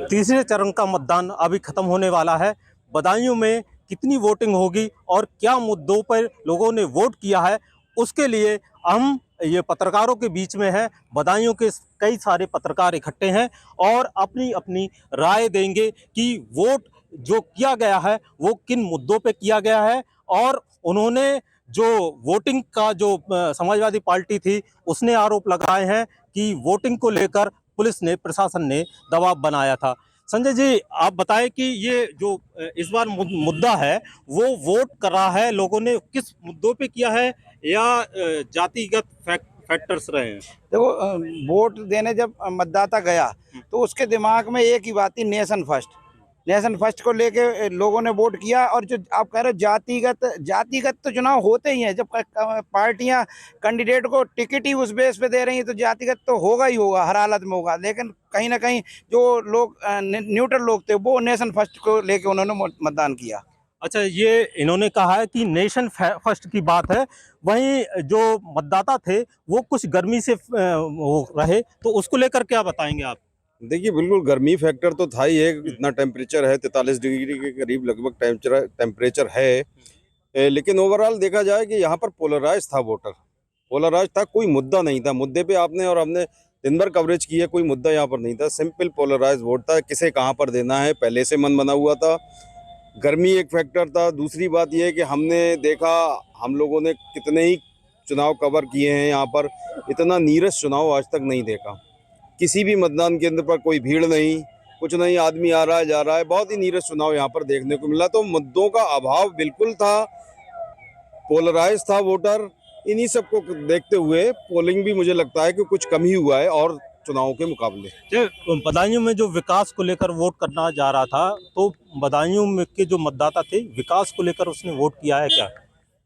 तीसरे चरण का मतदान अभी खत्म होने वाला है। बदायूं में कितनी वोटिंग होगी और क्या मुद्दों पर लोगों ने वोट किया है, उसके लिए हम ये पत्रकारों के बीच में है। बदायूं के कई सारे पत्रकार इकट्ठे हैं और अपनी अपनी राय देंगे कि वोट जो किया गया है वो किन मुद्दों पे किया गया है। और उन्होंने जो वोटिंग का जो समाजवादी पार्टी थी उसने आरोप लगाए हैं कि वोटिंग को लेकर पुलिस ने, प्रशासन ने दबाव बनाया था। संजय जी, आप बताएं कि ये जो इस बार मुद्दा है वो वोट कर रहा है, लोगों ने किस मुद्दों पे किया है या जातिगत फैक्टर्स रहे हैं? देखो, वोट देने जब मतदाता गया तो उसके दिमाग में एक ही बात थी, नेशन फर्स्ट। नेशन फर्स्ट को लेके लोगों ने वोट किया। और जो आप कह रहे हो जातिगत जातिगत तो चुनाव होते ही हैं। जब पार्टियां कैंडिडेट को टिकट ही उस बेस पे दे रही हैं तो जातिगत तो होगा ही होगा, हर हालत में होगा। लेकिन कहीं ना कहीं जो लोग न्यूट्रल लोग थे वो नेशन फर्स्ट को लेके उन्होंने मतदान किया। अच्छा, ये इन्होंने कहा है कि नेशन फर्स्ट की बात है, वहीं जो मतदाता थे वो कुछ गर्मी से वो रहे, तो उसको लेकर क्या बताएंगे आप? देखिए, बिल्कुल गर्मी फैक्टर तो था ही है। इतना टेम्परेचर है, 43 डिग्री के करीब लगभग टेम्परेचर है। लेकिन ओवरऑल देखा जाए कि यहाँ पर पोलराइज था वोटर। पोलराइज था, कोई मुद्दा नहीं था। मुद्दे पे आपने और हमने दिन भर कवरेज की है, कोई मुद्दा यहाँ पर नहीं था। सिंपल पोलराइज वोट था, किसे कहाँ पर देना है पहले से मन बना हुआ था। गर्मी एक फैक्टर था। दूसरी बात यह है कि हमने देखा, हम लोगों ने कितने ही चुनाव कवर किए हैं यहाँ पर, इतना नीरस चुनाव आज तक नहीं देखा। किसी भी मतदान केंद्र पर कोई भीड़ नहीं, कुछ नहीं, आदमी आ रहा है जा रहा है। बहुत ही नीरस चुनाव यहाँ पर देखने को मिला। तो मुद्दों का अभाव बिल्कुल था, पोलराइज था वोटर। इन्हीं सब को देखते हुए पोलिंग भी मुझे लगता है कि कुछ कम ही हुआ है और चुनावों के मुकाबले। बदायूं में जो विकास को लेकर वोट करना जा रहा था, तो बदायूं में के जो मतदाता थे विकास को लेकर उसने वोट किया है क्या?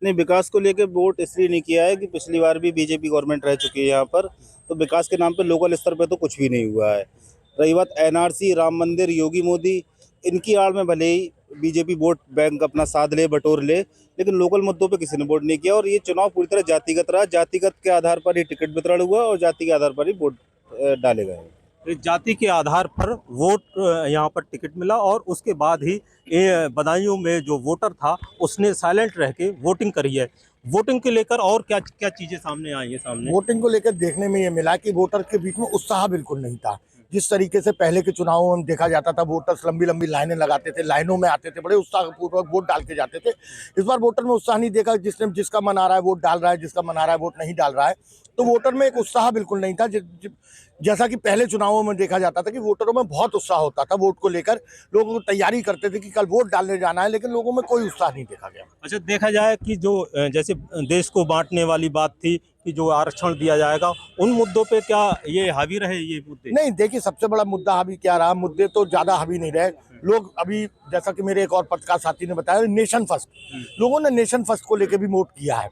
नहीं, विकास को लेकर वोट इसलिए नहीं किया है कि पिछली बार भी बीजेपी गवर्नमेंट रह चुकी है यहाँ पर, तो विकास के नाम पे लोकल स्तर पे तो कुछ भी नहीं हुआ है। रही बात एनआरसी, राम मंदिर, योगी मोदी, इनकी आड़ में भले ही बीजेपी वोट बैंक अपना साध ले, बटोर ले, लेकिन लोकल मुद्दों पे किसी ने वोट नहीं किया। और ये चुनाव पूरी तरह जातिगत रहा। जातिगत के आधार पर ही टिकट वितरण हुआ और जाति के आधार पर ही वोट डाले गए। जाति के आधार पर वोट यहाँ पर टिकट मिला और उसके बाद ही ये बदायूं में जो वोटर था उसने साइलेंट रह के वोटिंग करी है। वोटिंग के लेकर और क्या क्या चीजें सामने आई है? सामने वोटिंग को लेकर देखने में ये मिला कि वोटर के बीच में उत्साह बिल्कुल नहीं था। जिस तरीके से पहले के चुनावों में देखा जाता था, वोटर्स लंबी लंबी लाइनें लगाते थे, लाइनों में आते थे, बड़े उत्साहपूर्वक वोट डाल के जाते थे। इस बार वोटर में उत्साह नहीं देखा। जिसका मन आ रहा है वोट डाल रहा है, जिसका मन आ रहा है वोट नहीं डाल रहा है। तो वोटर में एक उत्साह बिल्कुल नहीं था। जैसा कि पहले चुनावों में देखा जाता था कि वोटरों में बहुत उत्साह होता था वोट को लेकर, लोगों को तैयारी करते थे कि कल वोट डालने जाना है, लेकिन लोगों में कोई उत्साह नहीं देखा गया। अच्छा, देखा जाए कि जो जैसे देश को बांटने वाली बात थी कि जो आरक्षण दिया जाएगा, उन मुद्दों पे क्या ये हावी रहे ये मुद्दे? नहीं, देखिए, सबसे बड़ा मुद्दा हावी क्या रहा, मुद्दे तो ज्यादा हावी नहीं रहे। लोग अभी, जैसा कि मेरे एक और पत्रकार साथी ने बताया, नेशन फर्स्ट, लोगों ने नेशन फर्स्ट को लेकर भी वोट किया है।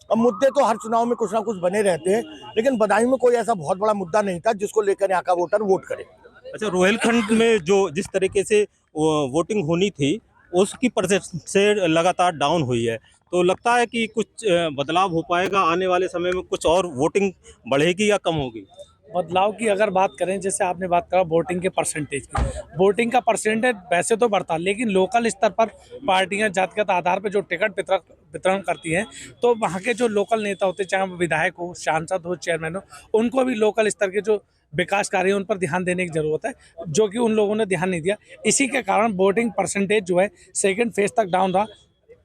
अब मुद्दे तो हर चुनाव में कुछ ना कुछ बने रहते हैं, लेकिन बदायूं में कोई ऐसा बहुत बड़ा मुद्दा नहीं था जिसको लेकर यहाँ का वोटर वोट करे। अच्छा, रोहिलखंड में जो जिस तरीके से वोटिंग होनी थी उसकी परसेंट से लगातार डाउन हुई है, तो लगता है कि कुछ बदलाव हो पाएगा आने वाले समय में? कुछ और वोटिंग बढ़ेगी या कम होगी? बदलाव की अगर बात करें, जैसे आपने बात करा वोटिंग के परसेंटेज की, वोटिंग का परसेंटेज वैसे तो बढ़ता, लेकिन लोकल स्तर पर पार्टियां जातिगत आधार पर जो टिकट वितरण करती हैं, तो वहाँ के जो लोकल नेता होते, चाहे वो विधायक हो, सांसद हो, चेयरमैन हो, उनको भी लोकल स्तर के जो विकास कार्य है उन पर ध्यान देने की जरूरत है, जो कि उन लोगों ने ध्यान नहीं दिया। इसी के कारण वोटिंग परसेंटेज जो है सेकेंड फेज तक डाउन रहा।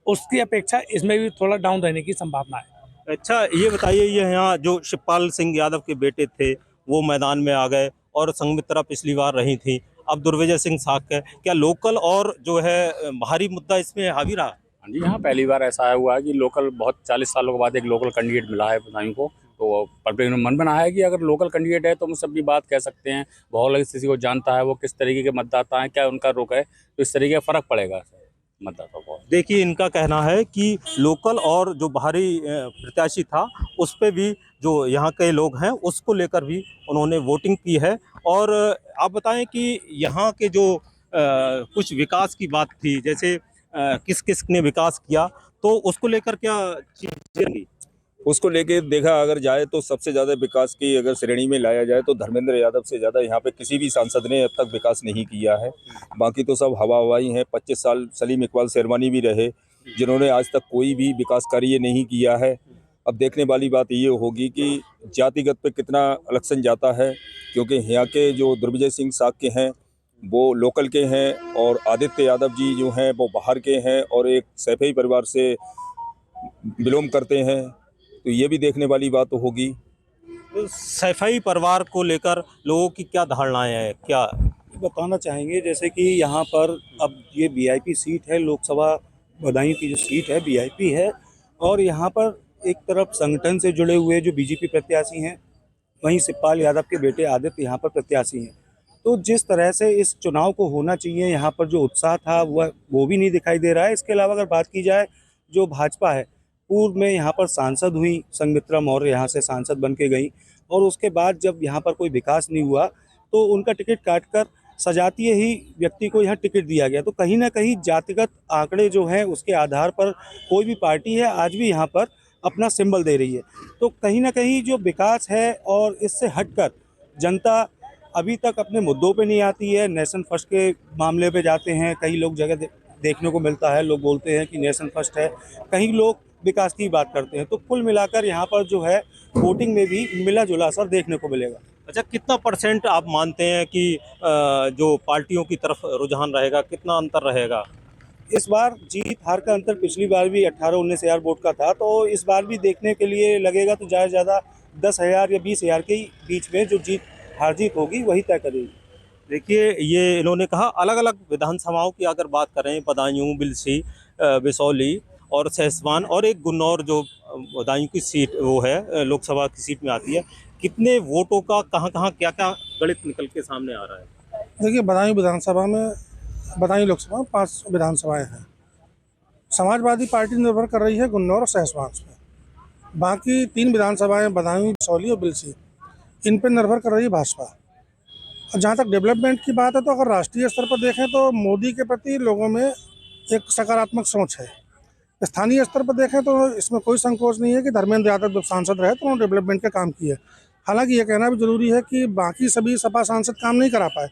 उसकी अपेक्षा इसमें भी थोड़ा डाउन रहने की संभावना है। अच्छा, ये बताइए, ये यहाँ जो शिवपाल सिंह यादव के बेटे थे वो मैदान में आ गए और संघमित्रा पिछली बार रही थी, अब दुर्विजय सिंह साख है, क्या लोकल और जो है भारी मुद्दा इसमें हावी रहा? हाँ जी, यहाँ पहली बार ऐसा हुआ है कि लोकल, बहुत 40 सालों के बाद एक लोकल कैंडिडेट मिला है बदायूं को। तो पब्लिक ने मन बनाया है कि अगर लोकल कैंडिडेट है तो हम सब भी बात कह सकते हैं, भौगोलिक स्थिति को जानता है, वो किस तरीके के मतदाता हैं, क्या उनका रुख है, तो इस तरीके का फ़र्क पड़ेगा मतदाताओं को। देखिए, इनका कहना है कि लोकल और जो बाहरी प्रत्याशी था उस पे भी जो यहाँ के लोग हैं उसको लेकर भी उन्होंने वोटिंग की है। और आप बताएं कि यहाँ के जो कुछ विकास की बात थी, जैसे किस किस ने विकास किया, तो उसको लेकर क्या चीजें थी? उसको लेके देखा अगर जाए तो सबसे ज़्यादा विकास की अगर श्रेणी में लाया जाए तो धर्मेंद्र यादव से ज़्यादा यहाँ पे किसी भी सांसद ने अब तक विकास नहीं किया है। बाकी तो सब हवा हवाई हैं। 25 साल सलीम इकबाल शेरवानी भी रहे, जिन्होंने आज तक कोई भी विकास कार्य नहीं किया है। अब देखने वाली बात ये होगी कि जातिगत पे कितना इलेक्शन जाता है, क्योंकि यहाँ के जो दुर्विजय सिंह साक्य हैं वो लोकल के हैं और आदित्य यादव जी जो हैं वो बाहर के हैं और एक सैफई परिवार से बिलोंग करते हैं। तो ये भी देखने वाली बात होगी। तो सैफई परिवार को लेकर लोगों की क्या धारणाएं हैं, क्या बताना चाहेंगे? जैसे कि यहाँ पर अब ये वीआईपी सीट है, लोकसभा बदायूं की जो सीट है वीआईपी है, और यहाँ पर एक तरफ संगठन से जुड़े हुए जो बीजेपी प्रत्याशी हैं, वहीं शिवपाल यादव के बेटे आदित्य यहाँ पर प्रत्याशी हैं। तो जिस तरह से इस चुनाव को होना चाहिए, यहाँ पर जो उत्साह था वो भी नहीं दिखाई दे रहा है। इसके अलावा अगर बात की जाए, जो भाजपा है, पूर्व में यहाँ पर सांसद हुई, संघमित्रा मौर्य यहाँ से सांसद बन के गई, और उसके बाद जब यहाँ पर कोई विकास नहीं हुआ तो उनका टिकट काटकर सजातीय ही व्यक्ति को यहाँ टिकट दिया गया। तो कहीं ना कहीं जातिगत आंकड़े जो हैं उसके आधार पर कोई भी पार्टी है आज भी यहाँ पर अपना सिंबल दे रही है। तो कहीं ना कहीं जो विकास है और इससे हटकर जनता अभी तक अपने मुद्दों पे नहीं आती है। नेशन फर्स्ट के मामले पे जाते हैं, कई लोग जगह देखने को मिलता है, लोग बोलते हैं कि नेशन फर्स्ट है, कहीं लोग विकास की बात करते हैं। तो कुल मिलाकर यहाँ पर जो है वोटिंग में भी मिला जुला असर देखने को मिलेगा। अच्छा, कितना % आप मानते हैं कि जो पार्टियों की तरफ रुझान रहेगा, कितना अंतर रहेगा? इस बार जीत हार का अंतर पिछली बार भी 18-19 हज़ार वोट का था, तो इस बार भी देखने के लिए लगेगा तो ज़्यादा से ज़्यादा 10,000 या 20,000 के बीच में जो हार जीत होगी वही तय करेगी। देखिए, ये इन्होंने कहा अलग अलग विधानसभाओं की अगर बात करें, बदायूं, बिलसी, बिसौली और सहसवान और एक गुन्नौर जो बदायूं की सीट वो है लोकसभा की सीट में आती है, कितने वोटों का कहाँ क्या गणित निकल के सामने आ रहा है? देखिए, बदायूं लोकसभा में 5 विधानसभाएं हैं। समाजवादी पार्टी निर्भर कर रही है गुन्नौर और सहसवान पे। बाकी 3 विधानसभाएं बदायूं, बिसौली और बिलसी, इन पर निर्भर कर रही है भाजपा। और जहाँ तक डेवलपमेंट की बात है तो अगर राष्ट्रीय स्तर पर देखें तो मोदी के प्रति लोगों में एक सकारात्मक सोच है। स्थानीय स्तर पर देखें तो इसमें कोई संकोच नहीं है कि धर्मेंद्र यादव जब सांसद रहे तो उन्होंने डेवलपमेंट का काम किया। हालांकि ये कहना भी जरूरी है कि बाकी सभी सपा सांसद काम नहीं करा पाए,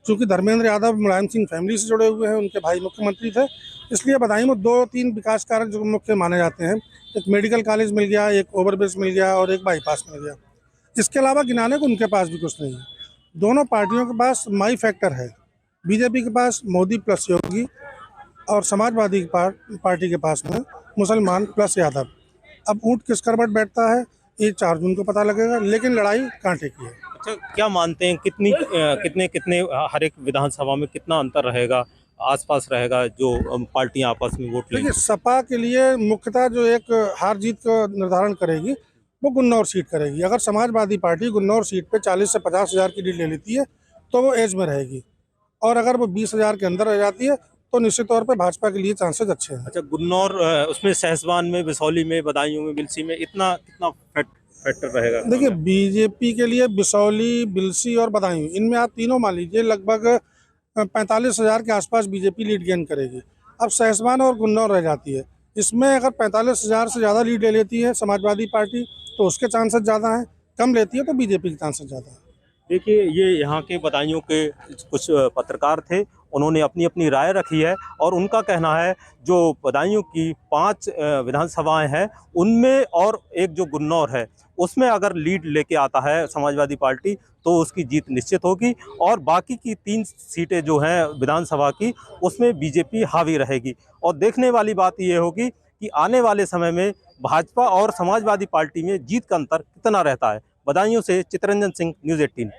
क्योंकि धर्मेंद्र यादव मुलायम सिंह फैमिली से जुड़े हुए हैं, उनके भाई मुख्यमंत्री थे। इसलिए बदायूं में 2-3 विकास कार्य जो मुख्य माने जाते हैं, एक मेडिकल कॉलेज मिल गया, एक ओवरब्रिज मिल गया और एक बाईपास मिल गया। इसके अलावा गिनाने को उनके पास भी कुछ नहीं है। दोनों पार्टियों के पास माई फैक्टर है। बीजेपी के पास मोदी प्लस योगी और समाजवादी पार्टी के पास में मुसलमान प्लस यादव। अब ऊँट किस करवट बैठता है ये 4 जून को पता लगेगा, लेकिन लड़ाई कांटे की है। अच्छा, क्या मानते हैं कितने हर एक विधानसभा में कितना अंतर रहेगा, आसपास रहेगा जो पार्टियां आपस में वोट लेंगी? देखिए, सपा के लिए मुख्यतः जो एक हार जीत का निर्धारण करेगी वो गुन्नौर सीट करेगी। अगर समाजवादी पार्टी गुन्नौर सीट पे 40 से 50 हज़ार की लीड ले लेती है तो वो एज में रहेगी, और अगर वो 20 हज़ार के अंदर रह जाती है तो निश्चित तौर पे भाजपा के लिए चांसेस अच्छे हैं। अच्छा, गुन्नौर उसमें सहसवान में, बिसौली में, बदायूं में, बिलसी में कितना फैक्टर रहेगा? देखिए, बीजेपी के लिए बिसौली, बिलसी और बदायूं, इनमें आप तीनों मान लीजिए लगभग 45 हज़ार के आसपास बीजेपी लीड गेन करेगी। अब सहसवान और गुन्नौर रह जाती है। इसमें अगर 45 हज़ार से ज़्यादा लीड ले लेती है समाजवादी पार्टी तो उसके चांसेस ज़्यादा हैं, कम लेती है तो बीजेपी के चांसेस ज़्यादा हैं। देखिए, ये यहाँ के बदायूं के कुछ पत्रकार थे, उन्होंने अपनी अपनी राय रखी है और उनका कहना है जो बदायूं की 5 विधानसभाएं हैं उनमें और एक जो गुन्नौर है उसमें अगर लीड लेके आता है समाजवादी पार्टी तो उसकी जीत निश्चित होगी, और बाकी की 3 सीटें जो हैं विधानसभा की उसमें बीजेपी हावी रहेगी। और देखने वाली बात ये होगी कि आने वाले समय में भाजपा और समाजवादी पार्टी में जीत का अंतर कितना रहता है। बदायूं से चितरंजन सिंह, न्यूज़ 18।